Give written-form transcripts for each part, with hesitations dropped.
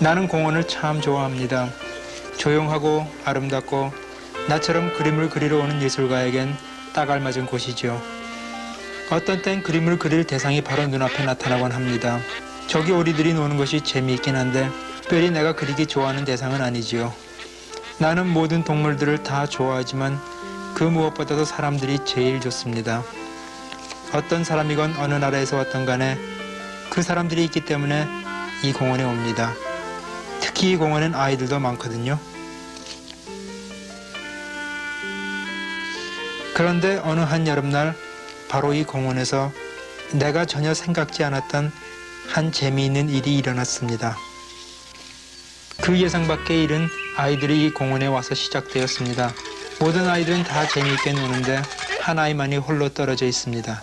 나는 공원을 참 좋아합니다. 조용하고 아름답고 나처럼 그림을 그리러 오는 예술가에겐 딱 알맞은 곳이죠. 어떤 땐 그림을 그릴 대상이 바로 눈앞에 나타나곤 합니다. 저기 오리들이 노는 것이 재미있긴 한데 특별히 내가 그리기 좋아하는 대상은 아니지요. 나는 모든 동물들을 다 좋아하지만 그 무엇보다도 사람들이 제일 좋습니다. 어떤 사람이건 어느 나라에서 왔던 간에 그 사람들이 있기 때문에 이 공원에 옵니다. 특히 이 공원엔 아이들도 많거든요. 그런데 어느 한 여름날 바로 이 공원에서 내가 전혀 생각지 않았던 한 재미있는 일이 일어났습니다. 그 예상 밖의 일은 아이들이 이 공원에 와서 시작되었습니다. 모든 아이들은 다 재미있게 노는데 한 아이만이 홀로 떨어져 있습니다.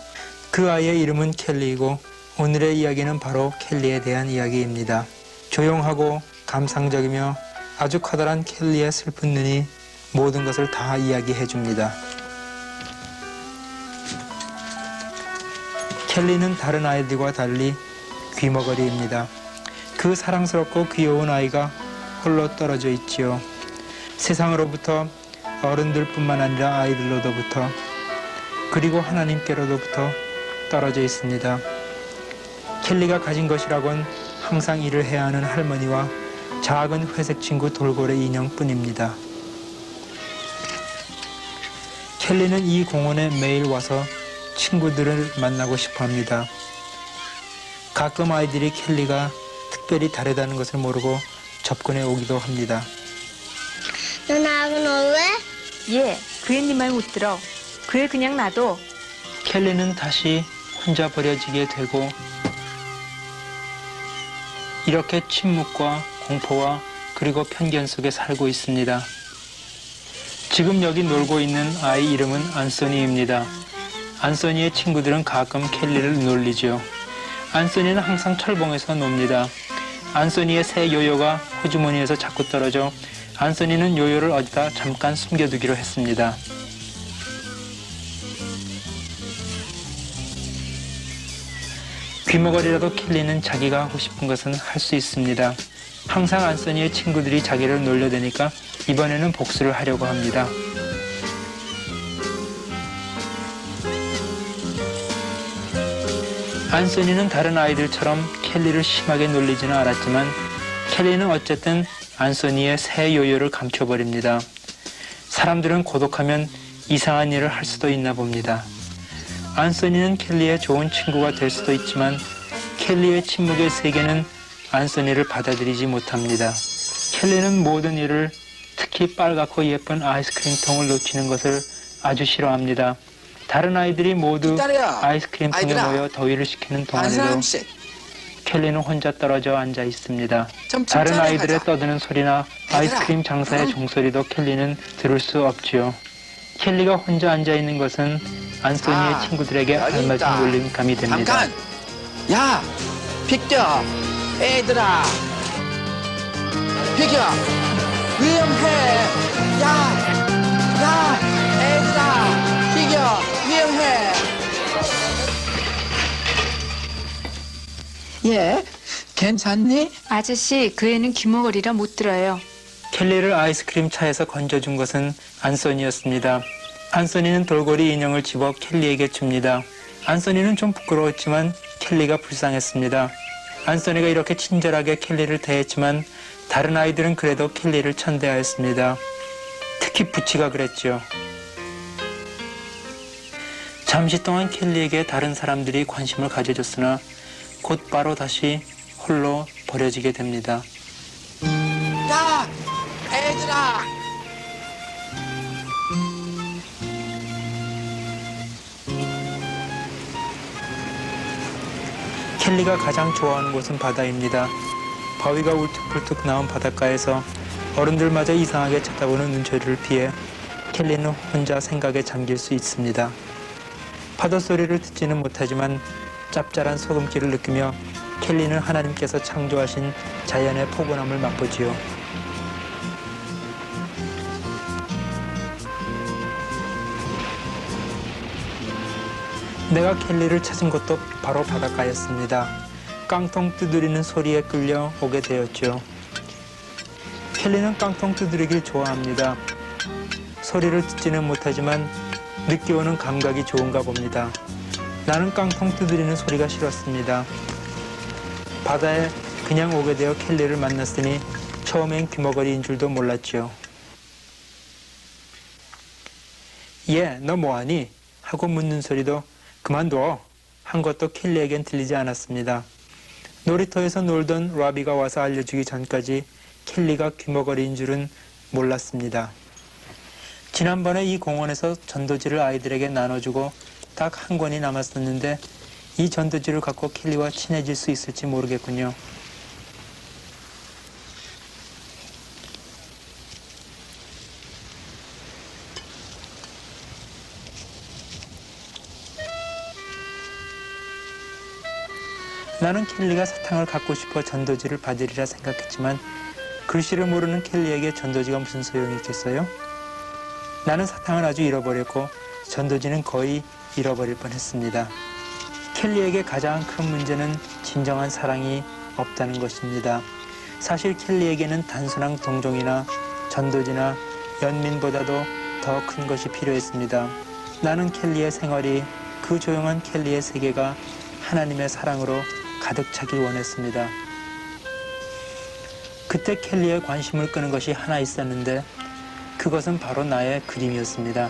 그 아이의 이름은 켈리이고 오늘의 이야기는 바로 켈리에 대한 이야기입니다. 조용하고 감상적이며 아주 커다란 켈리의 슬픈 눈이 모든 것을 다 이야기해 줍니다. 켈리는 다른 아이들과 달리 귀머거리입니다. 그 사랑스럽고 귀여운 아이가 홀로 떨어져 있지요. 세상으로부터 어른들뿐만 아니라 아이들로부터 그리고 하나님께로부터 떨어져 있습니다. 켈리가 가진 것이라곤 항상 일을 해야 하는 할머니와 작은 회색 친구 돌고래 인형뿐입니다. 켈리는 이 공원에 매일 와서 친구들을 만나고 싶어 합니다. 가끔 아이들이 켈리가 특별히 다르다는 것을 모르고 접근해 오기도 합니다. 너 나하고 놀래? 예, 그애 네 말 못 들어. 그애 그냥 놔둬. 켈리는 다시 혼자 버려지게 되고 이렇게 침묵과 공포와 그리고 편견 속에 살고 있습니다. 지금 여기 놀고 있는 아이 이름은 안소니입니다. 안소니의 친구들은 가끔 켈리를 놀리죠. 안소니는 항상 철봉에서 놉니다. 안소니의 새 요요가 호주머니에서 자꾸 떨어져 안소니는 요요를 어디다 잠깐 숨겨두기로 했습니다. 귀머거리라도 켈리는 자기가 하고 싶은 것은 할 수 있습니다. 항상 안소니의 친구들이 자기를 놀려대니까 이번에는 복수를 하려고 합니다. 안소니는 다른 아이들처럼 켈리를 심하게 놀리지는 않았지만 켈리는 어쨌든 안소니의 새 요요를 감춰버립니다. 사람들은 고독하면 이상한 일을 할 수도 있나 봅니다. 안소니는 켈리의 좋은 친구가 될 수도 있지만 켈리의 침묵의 세계는 안소니를 받아들이지 못합니다. 켈리는 모든 일을 특히 빨갛고 예쁜 아이스크림통을 놓치는 것을 아주 싫어합니다. 다른 아이들이 모두 아이스크림통에 모여 더위를 식히는 동안에도 켈리는 혼자 떨어져 앉아 있습니다. 다른 아이들의 떠드는 소리나 아이스크림 장사의 종소리도 켈리는 들을 수 없지요. 켈리가 혼자 앉아 있는 것은 안소니의 친구들에게 알맞은 놀림감이 됩니다. 잠깐! 야! 비켜! 애들아! 비켜! 위험해! 야! 야! 애들아! 비켜! 위험해! 예? 괜찮니? 아저씨, 그 애는 귀머거리라 못 들어요. 켈리를 아이스크림 차에서 건져준 것은 안소니였습니다. 안소니는 돌고래 인형을 집어 켈리에게 줍니다. 안소니는 좀 부끄러웠지만 켈리가 불쌍했습니다. 안소니가 이렇게 친절하게 켈리를 대했지만 다른 아이들은 그래도 켈리를 천대하였습니다. 특히 부치가 그랬죠. 잠시 동안 켈리에게 다른 사람들이 관심을 가져줬으나 곧바로 다시 홀로 버려지게 됩니다. 야! 애들아! 켈리가 가장 좋아하는 곳은 바다입니다. 바위가 울퉁불퉁 나온 바닷가에서 어른들마저 이상하게 쳐다보는 눈초리를 피해 켈리는 혼자 생각에 잠길 수 있습니다. 파도 소리를 듣지는 못하지만 짭짤한 소금기를 느끼며 켈리는 하나님께서 창조하신 자연의 포근함을 맛보지요. 내가 켈리를 찾은 곳도 바로 바닷가였습니다. 깡통 두드리는 소리에 끌려 오게 되었죠. 켈리는 깡통 두드리기를 좋아합니다. 소리를 듣지는 못하지만 느껴오는 감각이 좋은가 봅니다. 나는 깡통 두드리는 소리가 싫었습니다. 바다에 그냥 오게 되어 켈리를 만났으니 처음엔 귀머거리인 줄도 몰랐죠. 얘, 너 뭐하니? 하고 묻는 소리도 그만둬 한 것도 켈리에겐 들리지 않았습니다. 놀이터에서 놀던 라비가 와서 알려주기 전까지 켈리가 귀머거리인 줄은 몰랐습니다. 지난번에 이 공원에서 전도지를 아이들에게 나눠주고 딱 한 권이 남았었는데 이 전도지를 갖고 켈리와 친해질 수 있을지 모르겠군요. 나는 켈리가 사탕을 갖고 싶어 전도지를 받으리라 생각했지만 글씨를 모르는 켈리에게 전도지가 무슨 소용이 있겠어요? 나는 사탕을 아주 잃어버렸고 전도지는 거의 잃어버릴 뻔했습니다. 켈리에게 가장 큰 문제는 진정한 사랑이 없다는 것입니다. 사실 켈리에게는 단순한 동정이나 전도지나 연민보다도 더 큰 것이 필요했습니다. 나는 켈리의 생활이, 그 조용한 켈리의 세계가 하나님의 사랑으로 가득 차길 원했습니다. 그때 켈리의 관심을 끄는 것이 하나 있었는데 그것은 바로 나의 그림이었습니다.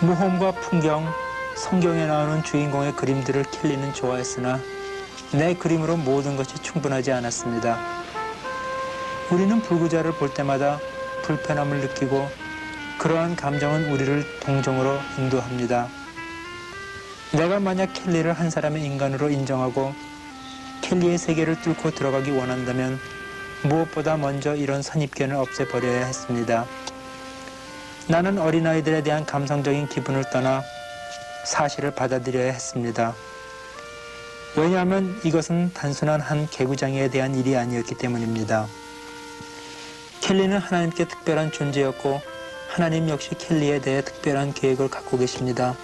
모험과 풍경, 성경에 나오는 주인공의 그림들을 켈리는 좋아했으나 내 그림으로 모든 것이 충분하지 않았습니다. 우리는 불구자를 볼 때마다 불편함을 느끼고 그러한 감정은 우리를 동정으로 인도합니다. 내가 만약 켈리를 한 사람의 인간으로 인정하고 켈리의 세계를 뚫고 들어가기 원한다면 무엇보다 먼저 이런 선입견을 없애버려야 했습니다. 나는 어린아이들에 대한 감성적인 기분을 떠나 사실을 받아들여야 했습니다. 왜냐하면 이것은 단순한 한 개구장이에 대한 일이 아니었기 때문입니다. 켈리는 하나님께 특별한 존재였고 하나님 역시 켈리에 대해 특별한 계획을 갖고 계십니다.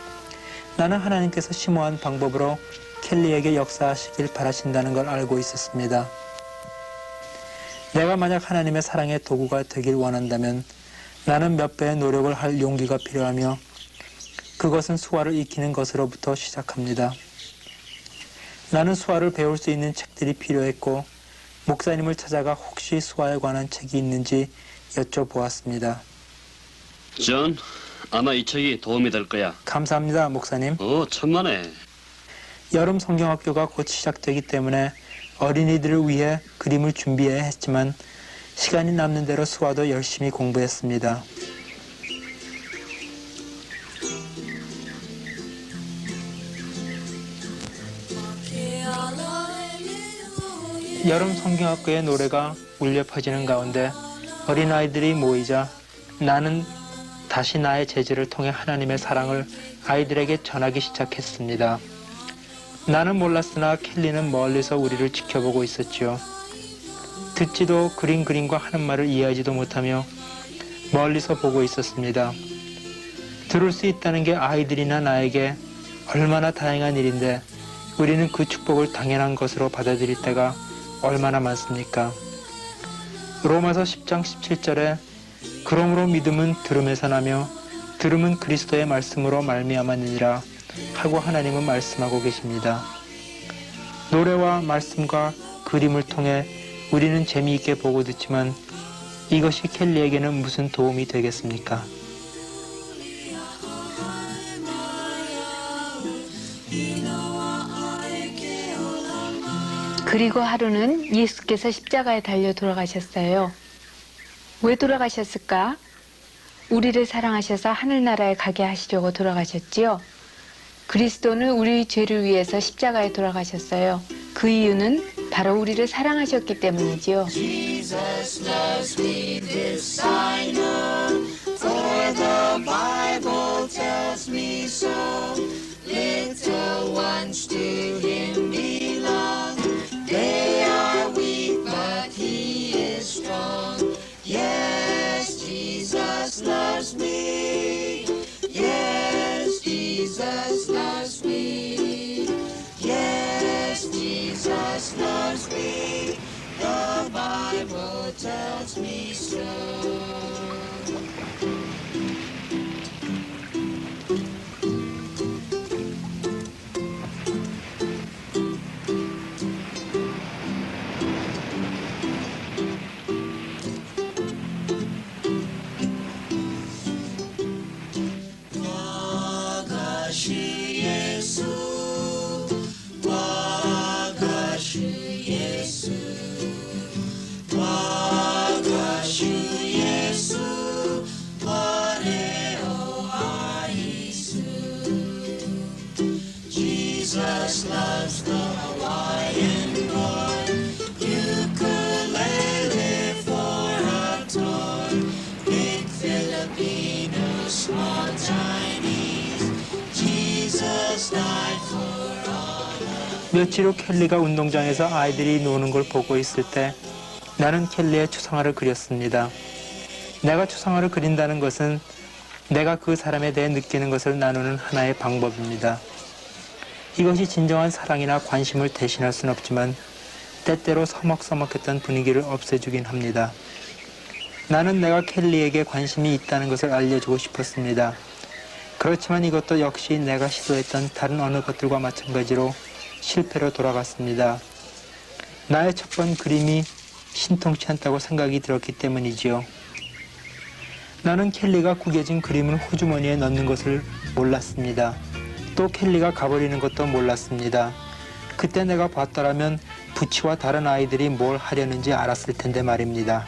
나는 하나님께서 심오한 방법으로 켈리에게 역사하시길 바라신다는 걸 알고 있었습니다. 내가 만약 하나님의 사랑의 도구가 되길 원한다면 나는 몇 배의 노력을 할 용기가 필요하며 그것은 수화를 익히는 것으로부터 시작합니다. 나는 수화를 배울 수 있는 책들이 필요했고 목사님을 찾아가 혹시 수화에 관한 책이 있는지 여쭤보았습니다. 존, 아마 이 책이 도움이 될 거야. 감사합니다, 목사님. 천만에. 여름 성경학교가 곧 시작되기 때문에 어린이들을 위해 그림을 준비해야 했지만 시간이 남는 대로 수화도 열심히 공부했습니다. 여름 성경학교의 노래가 울려 퍼지는 가운데 어린아이들이 모이자 나는 다시 나의 재질을 통해 하나님의 사랑을 아이들에게 전하기 시작했습니다. 나는 몰랐으나 켈리는 멀리서 우리를 지켜보고 있었지요. 듣지도 그림과 하는 말을 이해하지도 못하며 멀리서 보고 있었습니다. 들을 수 있다는 게 아이들이나 나에게 얼마나 다행한 일인데 우리는 그 축복을 당연한 것으로 받아들일 때가 얼마나 많습니까? 로마서 10장 17절에 그러므로 믿음은 들음에서 나며 들음은 그리스도의 말씀으로 말미암았느니라 하고 하나님은 말씀하고 계십니다. 노래와 말씀과 그림을 통해 우리는 재미있게 보고 듣지만 이것이 켈리에게는 무슨 도움이 되겠습니까? 그리고 하루는 예수께서 십자가에 달려 돌아가셨어요. 왜 돌아가셨을까? 우리를 사랑하셔서 하늘나라에 가게 하시려고 돌아가셨지요. 그리스도는 우리 죄를 위해서 십자가에 돌아가셨어요. 그 이유는 바로 우리를 사랑하셨기 때문이지요. Jesus loves me, this I know, for the Bible tells me so. Little ones to him belong. They are weak, but he is strong. Yes, Jesus loves me. Yes, Jesus loves me. Yes, Jesus loves me. tells me so. 와가시 예수 와가시 예수 와가시 예수 와레오 아이수 Jesus loves the Hawaiian boy ukulele for a toy big Filipino small Chinese Jesus died for all. 며칠 후 켈리가 운동장에서 아이들이 노는 걸 보고 있을 때 나는 켈리의 추상화를 그렸습니다. 내가 추상화를 그린다는 것은 내가 그 사람에 대해 느끼는 것을 나누는 하나의 방법입니다. 이것이 진정한 사랑이나 관심을 대신할 순 없지만 때때로 서먹서먹했던 분위기를 없애주긴 합니다. 나는 내가 켈리에게 관심이 있다는 것을 알려주고 싶었습니다. 그렇지만 이것도 역시 내가 시도했던 다른 어느 것들과 마찬가지로 실패로 돌아갔습니다. 나의 첫 번 그림이 신통치 않다고 생각이 들었기 때문이지요. 나는 켈리가 구겨진 그림을 호주머니에 넣는 것을 몰랐습니다. 또 켈리가 가버리는 것도 몰랐습니다. 그때 내가 봤더라면 부치와 다른 아이들이 뭘 하려는지 알았을 텐데 말입니다.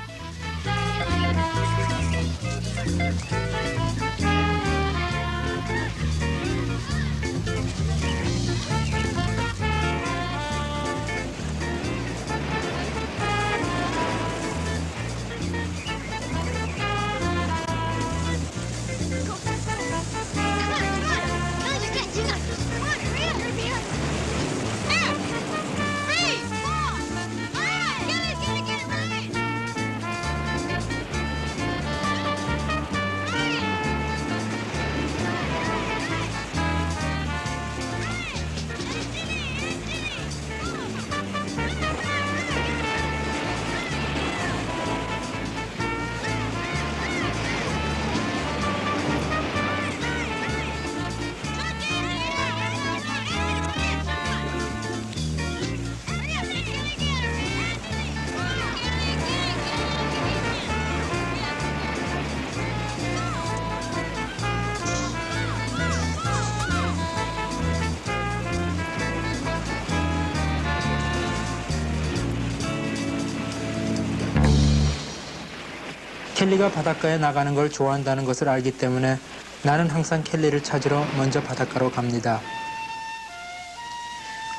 켈리가 바닷가에 나가는 걸 좋아한다는 것을 알기 때문에 나는 항상 켈리를 찾으러 먼저 바닷가로 갑니다.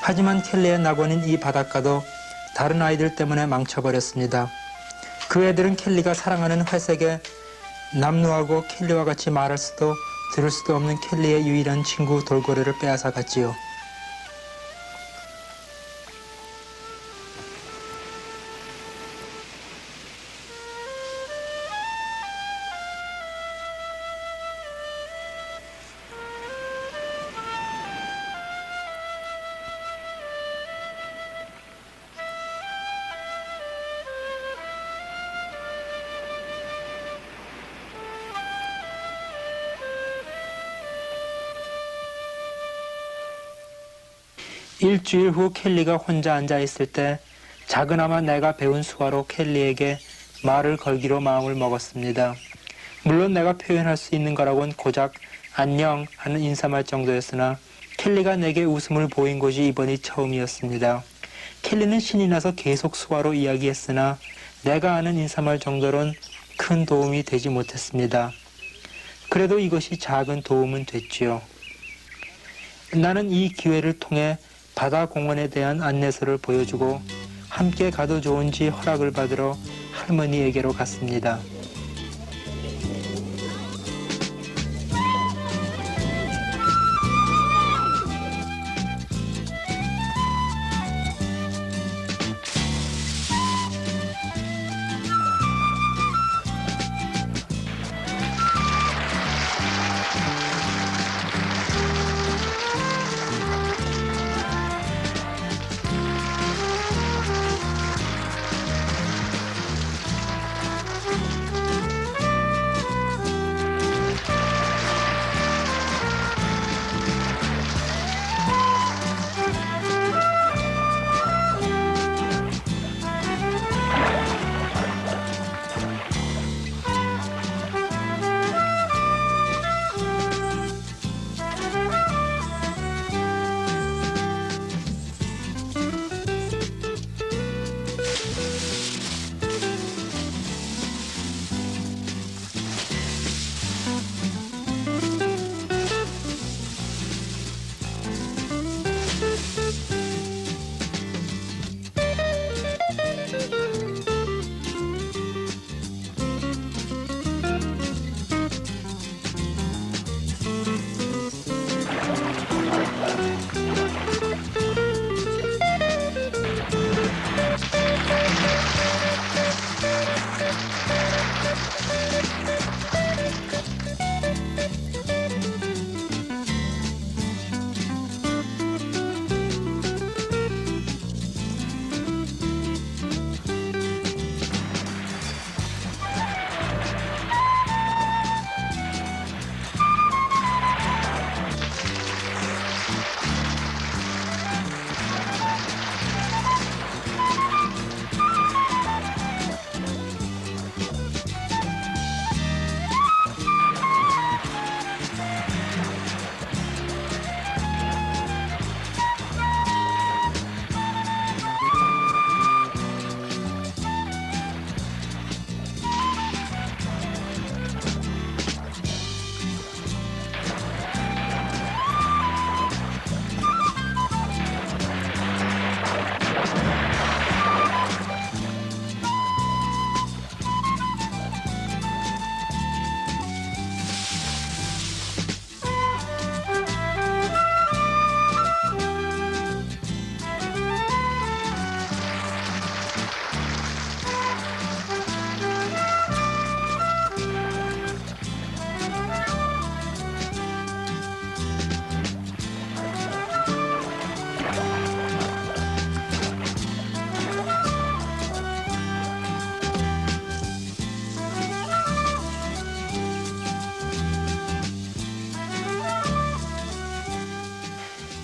하지만 켈리의 낙원인 이 바닷가도 다른 아이들 때문에 망쳐버렸습니다. 그 애들은 켈리가 사랑하는 회색에 남루하고 켈리와 같이 말할 수도 들을 수도 없는 켈리의 유일한 친구 돌고래를 빼앗아 갔지요. 일주일 후 켈리가 혼자 앉아 있을 때 작은아마 내가 배운 수화로 켈리에게 말을 걸기로 마음을 먹었습니다. 물론 내가 표현할 수 있는 거라곤 고작 안녕 하는 인사말 정도였으나 켈리가 내게 웃음을 보인 것이 이번이 처음이었습니다. 켈리는 신이 나서 계속 수화로 이야기했으나 내가 아는 인사말 정도론 큰 도움이 되지 못했습니다. 그래도 이것이 작은 도움은 됐지요. 나는 이 기회를 통해 바다 공원에 대한 안내서를 보여주고 함께 가도 좋은지 허락을 받으러 할머니에게로 갔습니다.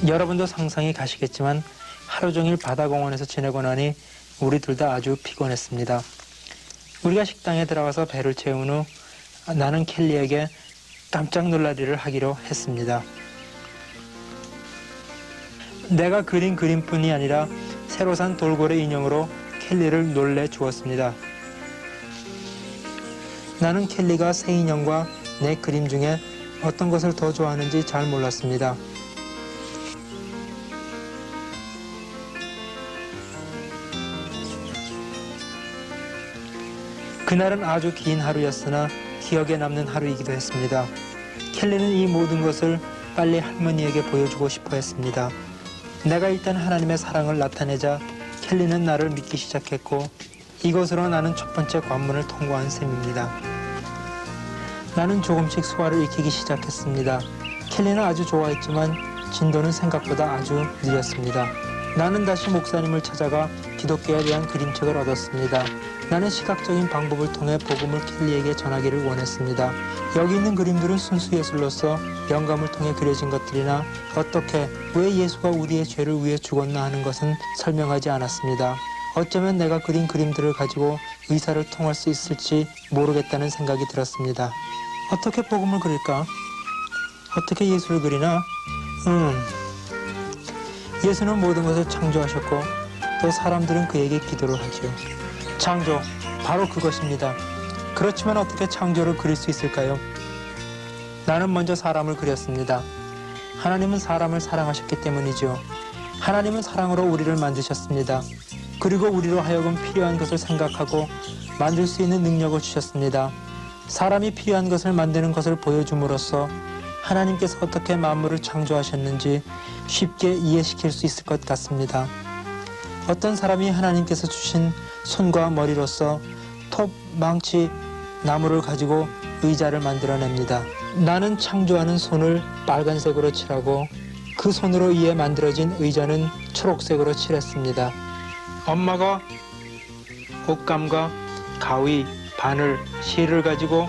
여러분도 상상이 가시겠지만 하루 종일 바다공원에서 지내고 나니 우리 둘 다 아주 피곤했습니다. 우리가 식당에 들어가서 배를 채운 후 나는 켈리에게 깜짝 놀라리를 하기로 했습니다. 내가 그린 그림뿐이 아니라 새로 산 돌고래 인형으로 켈리를 놀래 주었습니다. 나는 켈리가 새 인형과 내 그림 중에 어떤 것을 더 좋아하는지 잘 몰랐습니다. 그날은 아주 긴 하루였으나 기억에 남는 하루이기도 했습니다. 켈리는 이 모든 것을 빨리 할머니에게 보여주고 싶어 했습니다. 내가 일단 하나님의 사랑을 나타내자 켈리는 나를 믿기 시작했고 이것으로 나는 첫 번째 관문을 통과한 셈입니다. 나는 조금씩 소화를 익히기 시작했습니다. 켈리는 아주 좋아했지만 진도는 생각보다 아주 느렸습니다. 나는 다시 목사님을 찾아가 기독교에 대한 그림책을 얻었습니다. 나는 시각적인 방법을 통해 복음을 켈리에게 전하기를 원했습니다. 여기 있는 그림들은 순수 예술로서 영감을 통해 그려진 것들이나 어떻게, 왜 예수가 우리의 죄를 위해 죽었나 하는 것은 설명하지 않았습니다. 어쩌면 내가 그린 그림들을 가지고 의사를 통할 수 있을지 모르겠다는 생각이 들었습니다. 어떻게 복음을 그릴까? 어떻게 예수를 그리나? 예수는 모든 것을 창조하셨고 또 사람들은 그에게 기도를 하지요. 창조, 바로 그것입니다. 그렇지만 어떻게 창조를 그릴 수 있을까요? 나는 먼저 사람을 그렸습니다. 하나님은 사람을 사랑하셨기 때문이죠. 하나님은 사랑으로 우리를 만드셨습니다. 그리고 우리로 하여금 필요한 것을 생각하고 만들 수 있는 능력을 주셨습니다. 사람이 필요한 것을 만드는 것을 보여줌으로써 하나님께서 어떻게 만물을 창조하셨는지 쉽게 이해시킬 수 있을 것 같습니다. 어떤 사람이 하나님께서 주신 손과 머리로서 톱, 망치, 나무를 가지고 의자를 만들어냅니다. 나는 창조하는 손을 빨간색으로 칠하고 그 손으로 이에 만들어진 의자는 초록색으로 칠했습니다. 엄마가 옷감과 가위, 바늘, 실을 가지고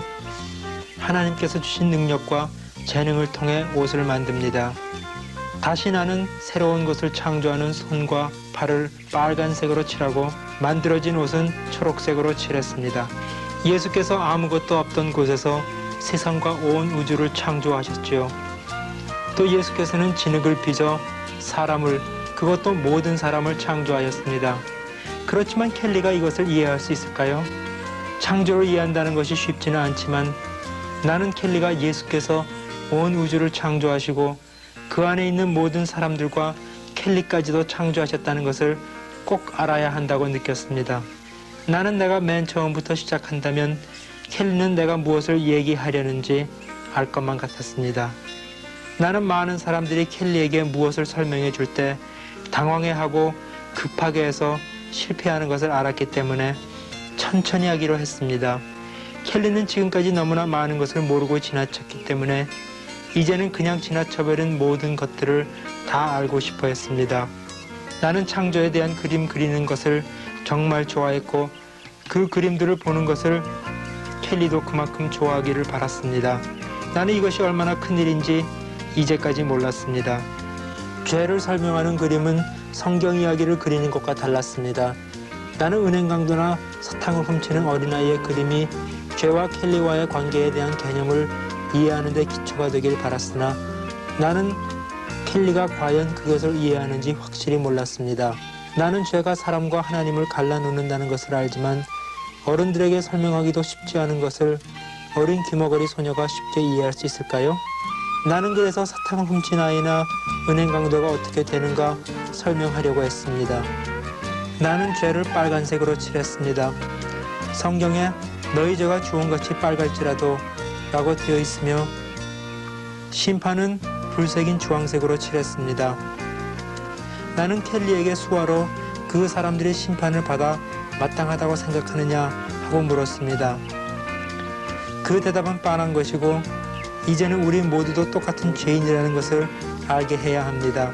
하나님께서 주신 능력과 재능을 통해 옷을 만듭니다. 다시 나는 새로운 것을 창조하는 손과 팔을 빨간색으로 칠하고 만들어진 옷은 초록색으로 칠했습니다. 예수께서 아무것도 없던 곳에서 세상과 온 우주를 창조하셨지요. 또 예수께서는 진흙을 빚어 사람을, 그것도 모든 사람을 창조하였습니다. 그렇지만 켈리가 이것을 이해할 수 있을까요? 창조를 이해한다는 것이 쉽지는 않지만 나는 켈리가 예수께서 온 우주를 창조하시고 그 안에 있는 모든 사람들과 켈리까지도 창조하셨다는 것을 꼭 알아야 한다고 느꼈습니다. 나는 내가 맨 처음부터 시작한다면 켈리는 내가 무엇을 얘기하려는지 알 것만 같았습니다. 나는 많은 사람들이 켈리에게 무엇을 설명해 줄 때 당황해하고 급하게 해서 실패하는 것을 알았기 때문에 천천히 하기로 했습니다. 켈리는 지금까지 너무나 많은 것을 모르고 지나쳤기 때문에 이제는 그냥 지나쳐버린 모든 것들을 다 알고 싶어 했습니다. 나는 창조에 대한 그림 그리는 것을 정말 좋아했고 그 그림들을 보는 것을 켈리도 그만큼 좋아하기를 바랐습니다. 나는 이것이 얼마나 큰일인지 이제까지 몰랐습니다. 죄를 설명하는 그림은 성경 이야기를 그리는 것과 달랐습니다. 나는 은행 강도나 사탕을 훔치는 어린아이의 그림이 죄와 켈리와의 관계에 대한 개념을 이해하는 데 기초가 되길 바랐으나 나는 켈리가 과연 그것을 이해하는지 확실히 몰랐습니다. 나는 죄가 사람과 하나님을 갈라놓는다는 것을 알지만 어른들에게 설명하기도 쉽지 않은 것을 어린 귀머거리 소녀가 쉽게 이해할 수 있을까요? 나는 그래서 사탕을 훔친 아이나 은행 강도가 어떻게 되는가 설명하려고 했습니다. 나는 죄를 빨간색으로 칠했습니다. 성경에 너희 죄가 주홍같이 빨갈지라도 라고 되어 있으며 심판은 불색인 주황색으로 칠했습니다. 나는 켈리에게 수화로 그 사람들의 심판을 받아 마땅하다고 생각하느냐 하고 물었습니다. 그 대답은 뻔한 것이고 이제는 우리 모두도 똑같은 죄인이라는 것을 알게 해야 합니다.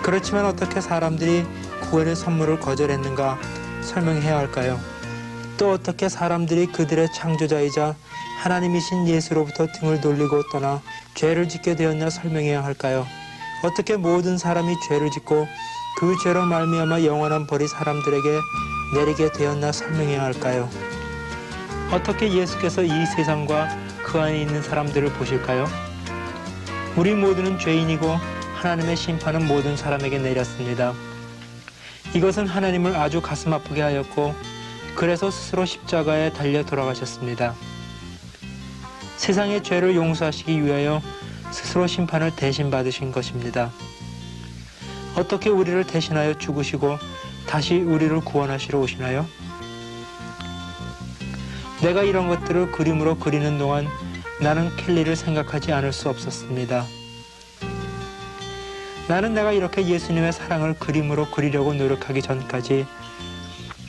그렇지만 어떻게 사람들이 구원의 선물을 거절했는가 설명해야 할까요? 또 어떻게 사람들이 그들의 창조자이자 하나님이신 예수로부터 등을 돌리고 떠나 죄를 짓게 되었냐 설명해야 할까요? 어떻게 모든 사람이 죄를 짓고 그 죄로 말미암아 영원한 벌이 사람들에게 내리게 되었나 설명해야 할까요? 어떻게 예수께서 이 세상과 그 안에 있는 사람들을 보실까요? 우리 모두는 죄인이고 하나님의 심판은 모든 사람에게 내렸습니다. 이것은 하나님을 아주 가슴 아프게 하였고 그래서 스스로 십자가에 달려 돌아가셨습니다. 세상의 죄를 용서하시기 위하여 스스로 심판을 대신 받으신 것입니다. 어떻게 우리를 대신하여 죽으시고 다시 우리를 구원하시러 오시나요? 내가 이런 것들을 그림으로 그리는 동안 나는 켈리를 생각하지 않을 수 없었습니다. 나는 내가 이렇게 예수님의 사랑을 그림으로 그리려고 노력하기 전까지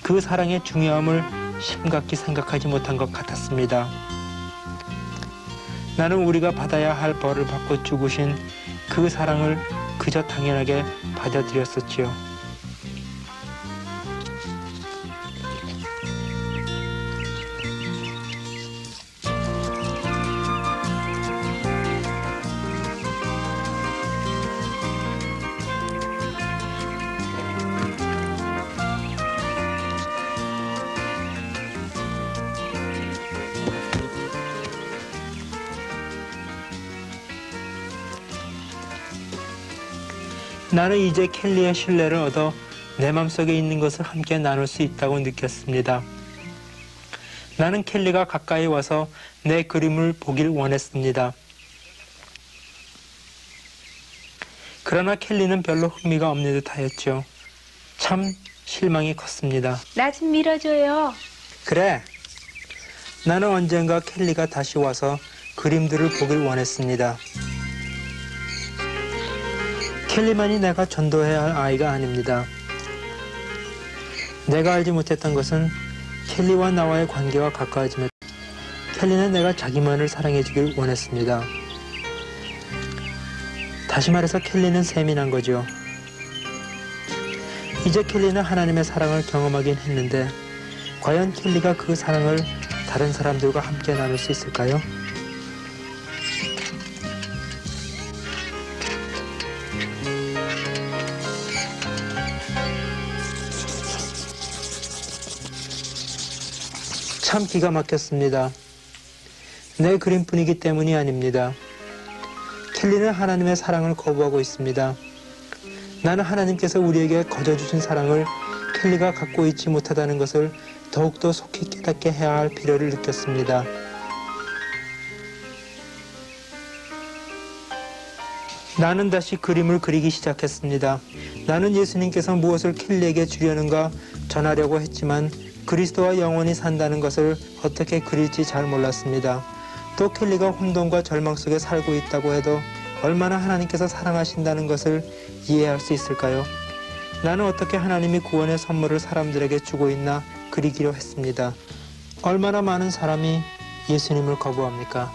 그 사랑의 중요함을 심각히 생각하지 못한 것 같았습니다. 나는 우리가 받아야 할 벌을 받고 죽으신 그 사랑을 그저 당연하게 받아들였었지요. 나는 이제 켈리의 신뢰를 얻어 내 맘속에 있는 것을 함께 나눌 수 있다고 느꼈습니다. 나는 켈리가 가까이 와서 내 그림을 보길 원했습니다. 그러나 켈리는 별로 흥미가 없는 듯 하였죠. 참 실망이 컸습니다. 나 좀 밀어줘요. 그래. 나는 언젠가 켈리가 다시 와서 그림들을 보길 원했습니다. 켈리만이 내가 전도해야 할 아이가 아닙니다. 내가 알지 못했던 것은 켈리와 나와의 관계가 가까워지며 켈리는 내가 자기만을 사랑해주길 원했습니다. 다시 말해서 켈리는 세민한 거죠. 이제 켈리는 하나님의 사랑을 경험하긴 했는데 과연 켈리가 그 사랑을 다른 사람들과 함께 나눌 수 있을까요? 참 기가 막혔습니다. 내 그림뿐이기 때문이 아닙니다. 켈리는 하나님의 사랑을 거부하고 있습니다. 나는 하나님께서 우리에게 거저 주신 사랑을 켈리가 갖고 있지 못하다는 것을 더욱더 속히 깨닫게 해야 할 필요를 느꼈습니다. 나는 다시 그림을 그리기 시작했습니다. 나는 예수님께서 무엇을 켈리에게 주려는가 전하려고 했지만 그리스도와 영원히 산다는 것을 어떻게 그릴지 잘 몰랐습니다. 또 켈리가 혼돈과 절망 속에 살고 있다고 해도 얼마나 하나님께서 사랑하신다는 것을 이해할 수 있을까요? 나는 어떻게 하나님이 구원의 선물을 사람들에게 주고 있나 그리기로 했습니다. 얼마나 많은 사람이 예수님을 거부합니까?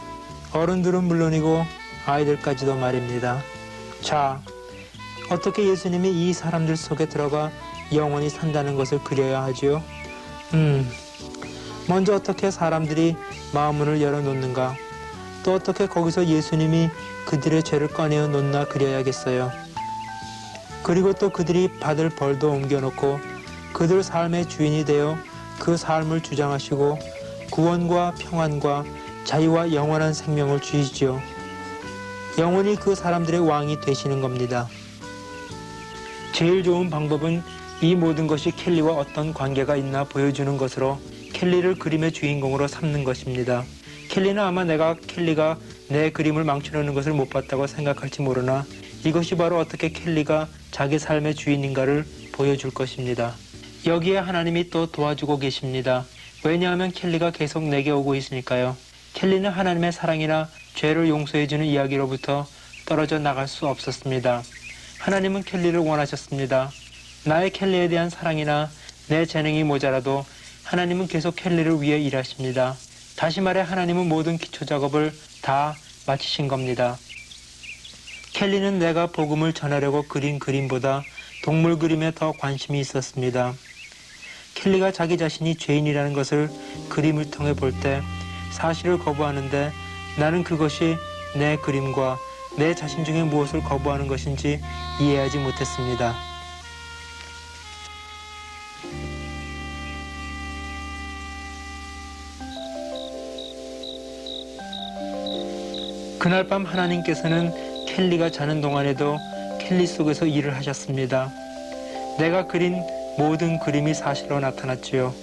어른들은 물론이고 아이들까지도 말입니다. 자, 어떻게 예수님이 이 사람들 속에 들어가 영원히 산다는 것을 그려야 하지요? 먼저 어떻게 사람들이 마음문을 열어놓는가? 또 어떻게 거기서 예수님이 그들의 죄를 꺼내어 놓나 그려야겠어요. 그리고 또 그들이 받을 벌도 옮겨놓고 그들 삶의 주인이 되어 그 삶을 주장하시고 구원과 평안과 자유와 영원한 생명을 주시지요. 영원히 그 사람들의 왕이 되시는 겁니다. 제일 좋은 방법은 이 모든 것이 켈리와 어떤 관계가 있나 보여주는 것으로 켈리를 그림의 주인공으로 삼는 것입니다. 켈리는 아마 내가 켈리가 내 그림을 망쳐놓는 것을 못 봤다고 생각할지 모르나 이것이 바로 어떻게 켈리가 자기 삶의 주인인가를 보여줄 것입니다. 여기에 하나님이 또 도와주고 계십니다. 왜냐하면 켈리가 계속 내게 오고 있으니까요. 켈리는 하나님의 사랑이나 죄를 용서해주는 이야기로부터 떨어져 나갈 수 없었습니다. 하나님은 켈리를 원하셨습니다. 나의 켈리에 대한 사랑이나 내 재능이 모자라도 하나님은 계속 켈리를 위해 일하십니다. 다시 말해 하나님은 모든 기초 작업을 다 마치신 겁니다. 켈리는 내가 복음을 전하려고 그린 그림보다 동물 그림에 더 관심이 있었습니다. 켈리가 자기 자신이 죄인이라는 것을 그림을 통해 볼 때 사실을 거부하는데 나는 그것이 내 그림과 내 자신 중에 무엇을 거부하는 것인지 이해하지 못했습니다. 그날 밤 하나님께서는 켈리가 자는 동안에도 켈리 속에서 일을 하셨습니다. 내가 그린 모든 그림이 사실로 나타났지요.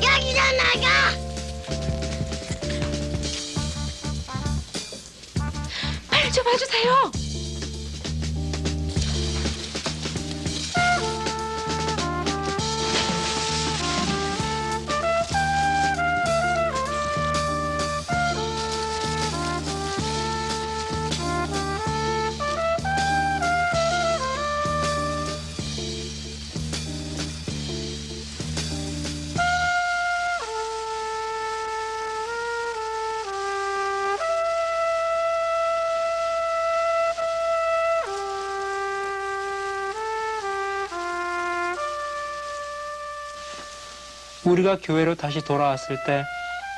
여기다 나가. 빨리 좀 와주세요. 우리가 교회로 다시 돌아왔을 때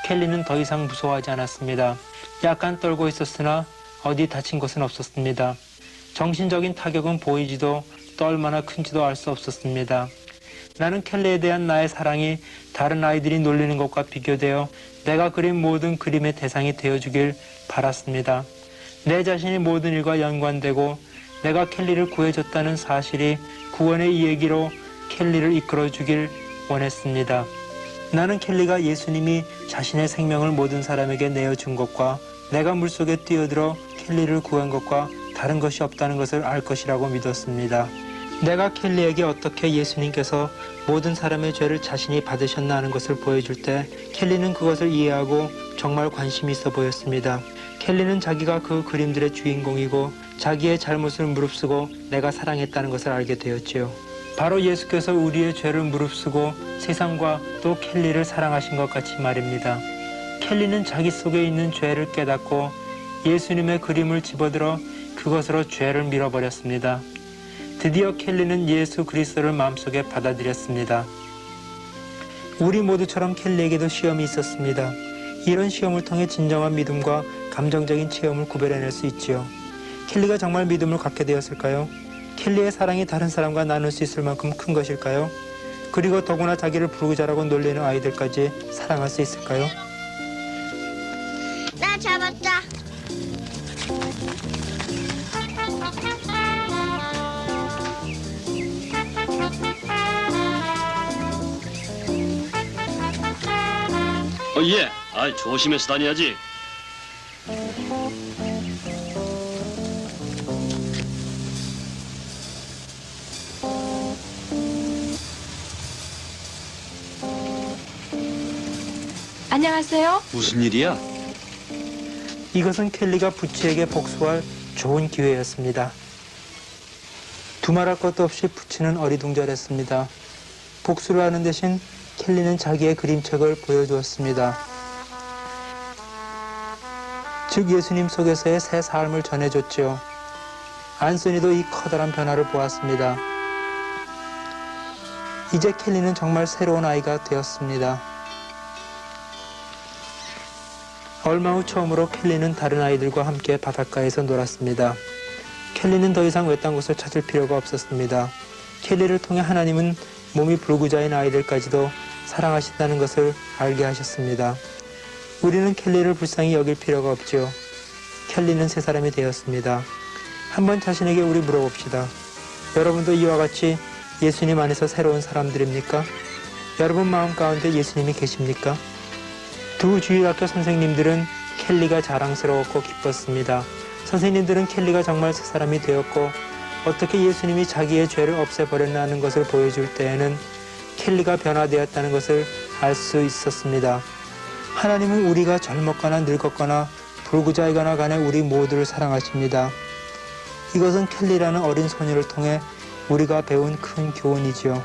켈리는 더 이상 무서워하지 않았습니다. 약간 떨고 있었으나 어디 다친 것은 없었습니다. 정신적인 타격은 보이지도 또 얼마나 큰지도 알 수 없었습니다. 나는 켈리에 대한 나의 사랑이 다른 아이들이 놀리는 것과 비교되어 내가 그린 모든 그림의 대상이 되어주길 바랐습니다. 내 자신이 모든 일과 연관되고 내가 켈리를 구해줬다는 사실이 구원의 이야기로 켈리를 이끌어주길 원했습니다. 나는 켈리가 예수님이 자신의 생명을 모든 사람에게 내어준 것과 내가 물속에 뛰어들어 켈리를 구한 것과 다른 것이 없다는 것을 알 것이라고 믿었습니다. 내가 켈리에게 어떻게 예수님께서 모든 사람의 죄를 자신이 받으셨나 하는 것을 보여줄 때 켈리는 그것을 이해하고 정말 관심이 있어 보였습니다. 켈리는 자기가 그 그림들의 주인공이고 자기의 잘못을 무릅쓰고 내가 사랑했다는 것을 알게 되었지요. 바로 예수께서 우리의 죄를 무릅쓰고 세상과 또 켈리를 사랑하신 것 같이 말입니다. 켈리는 자기 속에 있는 죄를 깨닫고 예수님의 그림을 집어들어 그것으로 죄를 밀어버렸습니다. 드디어 켈리는 예수 그리스도를 마음속에 받아들였습니다. 우리 모두처럼 켈리에게도 시험이 있었습니다. 이런 시험을 통해 진정한 믿음과 감정적인 체험을 구별해낼 수 있지요. 켈리가 정말 믿음을 갖게 되었을까요? 켈리의 사랑이 다른 사람과 나눌 수 있을 만큼 큰 것일까요? 그리고 더구나 자기를 불구자라고 놀리는 아이들까지 사랑할 수 있을까요? 나 잡았다. 예. 아이, 조심해서 다녀야지. 안녕하세요. 무슨 일이야? 이것은 켈리가 부치에게 복수할 좋은 기회였습니다. 두말할 것도 없이 부치는 어리둥절했습니다. 복수를 하는 대신 켈리는 자기의 그림책을 보여주었습니다. 즉 예수님 속에서의 새 삶을 전해줬죠. 안소니도 이 커다란 변화를 보았습니다. 이제 켈리는 정말 새로운 아이가 되었습니다. 얼마 후 처음으로 켈리는 다른 아이들과 함께 바닷가에서 놀았습니다. 켈리는 더 이상 외딴 곳을 찾을 필요가 없었습니다. 켈리를 통해 하나님은 몸이 불구자인 아이들까지도 사랑하신다는 것을 알게 하셨습니다. 우리는 켈리를 불쌍히 여길 필요가 없죠. 켈리는 새 사람이 되었습니다. 한번 자신에게 우리 물어봅시다. 여러분도 이와 같이 예수님 안에서 새로운 사람들입니까? 여러분 마음 가운데 예수님이 계십니까? 두 주일학교 선생님들은 켈리가 자랑스러웠고 기뻤습니다. 선생님들은 켈리가 정말 새 사람이 되었고 어떻게 예수님이 자기의 죄를 없애버렸나는 것을 보여줄 때에는 켈리가 변화되었다는 것을 알 수 있었습니다. 하나님은 우리가 젊었거나 늙었거나 불구자이거나 간에 우리 모두를 사랑하십니다. 이것은 켈리라는 어린 소녀를 통해 우리가 배운 큰 교훈이지요.